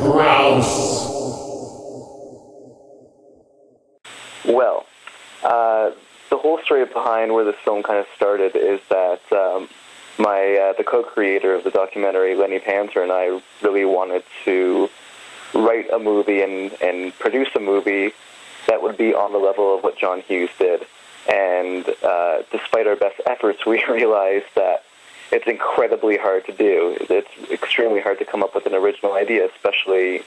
Crouse. Well, the whole story behind where this film kind of started is that the co-creator of the documentary, Lenny Panzer, and I really wanted to write a movie and produce a movie that would be on the level of what John Hughes did. And despite our best efforts, we realized that it's incredibly hard to do. It's extremely hard to come up with an original idea, especially,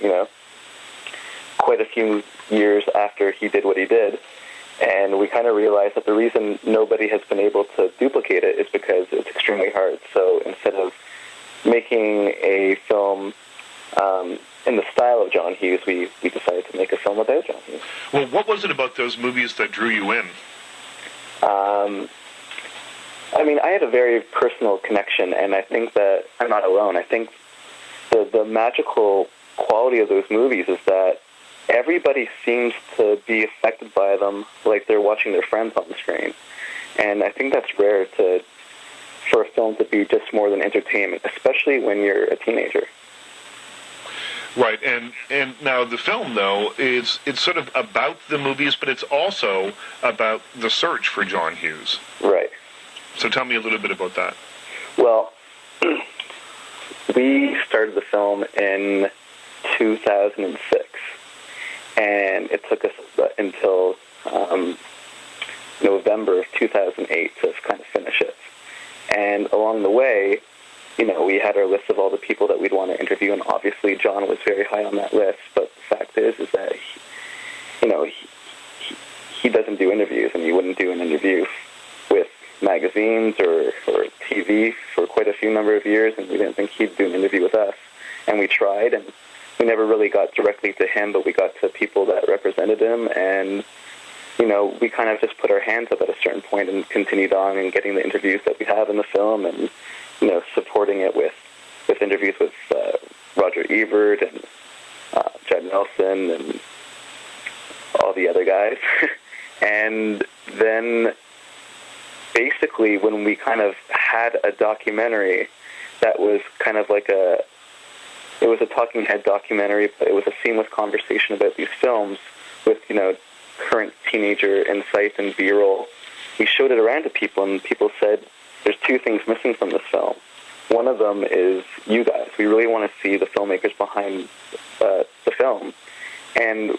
quite a few years after he did what he did. And we kind of realized that the reason nobody has been able to duplicate it is because it's extremely hard. So instead of making a film in the style of John Hughes, we decided to make a film about John Hughes. Well, what was it about those movies that drew you in? I had a very personal connection, and I think that I'm not alone. I think the magical quality of those movies is that everybody seems to be affected by them like they're watching their friends on the screen. And I think that's rare for a film to be just more than entertainment, especially when you're a teenager. Right, and now the film, though, it's sort of about the movies, but it's also about the search for John Hughes. Right. So tell me a little bit about that. Well, we started the film in 2006, and it took us until November of 2008 to kind of finish it. And along the way, we had our list of all the people that we'd want to interview, and obviously John was very high on that list. But the fact is that he doesn't do interviews, and he wouldn't do an interview with magazines or TV for quite a few number of years, and we didn't think he'd do an interview with us. And we tried, and we never really got directly to him, but we got to people that represented him, and we kind of just put our hands up at a certain point and continued on and getting the interviews that we have in the film, and supporting it with interviews with Roger Ebert and Judd Nelson and all the other guys. And then basically when we kind of had a documentary that was kind of like it was a talking head documentary, but it was a seamless conversation about these films with, current teenager insights and B-roll. We showed it around to people, and people said, there's two things missing from this film. One of them is you guys. We really want to see the filmmakers behind the film. And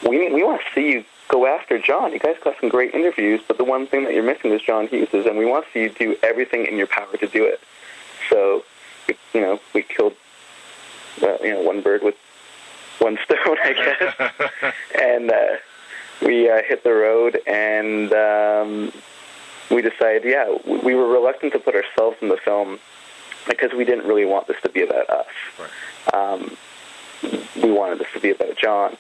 we want to see you go after John. You guys got some great interviews, but the one thing that you're missing is John Hughes's, and we want to see you do everything in your power to do it. So, we killed, one bird with one stone, I guess. And we hit the road, and we decided, we were reluctant to put ourselves in the film because we didn't really want this to be about us. Right. We wanted this to be about John.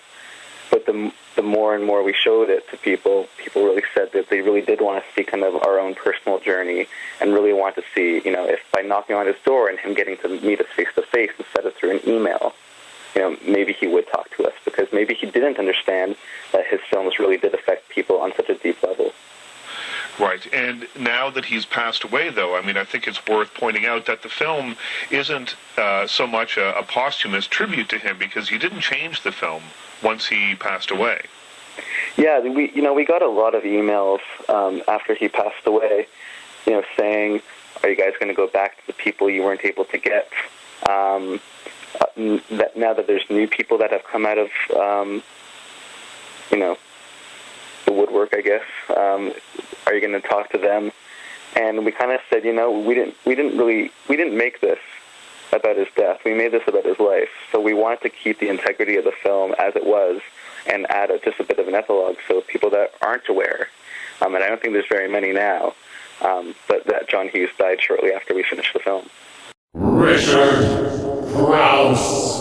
But the more and more we showed it to people really said that they really did want to see kind of our own personal journey and really want to see, if by knocking on his door and him getting to meet us face-to-face instead of through an email, maybe he would talk to us, because maybe he didn't understand that his films really did affect people on such a deep level. Right, and now that he's passed away, though, I think it's worth pointing out that the film isn't so much a posthumous tribute to him, because you didn't change the film once he passed away. Yeah, we got a lot of emails after he passed away, saying, are you guys going to go back to the people you weren't able to get? That now that there's new people that have come out of, the woodwork, I guess, are you going to talk to them? And we kind of said, we didn't make this about his death. We made this about his life. So we wanted to keep the integrity of the film as it was and add just a bit of an epilogue so people that aren't aware, and I don't think there's very many now, but that John Hughes died shortly after we finished the film. Crouse.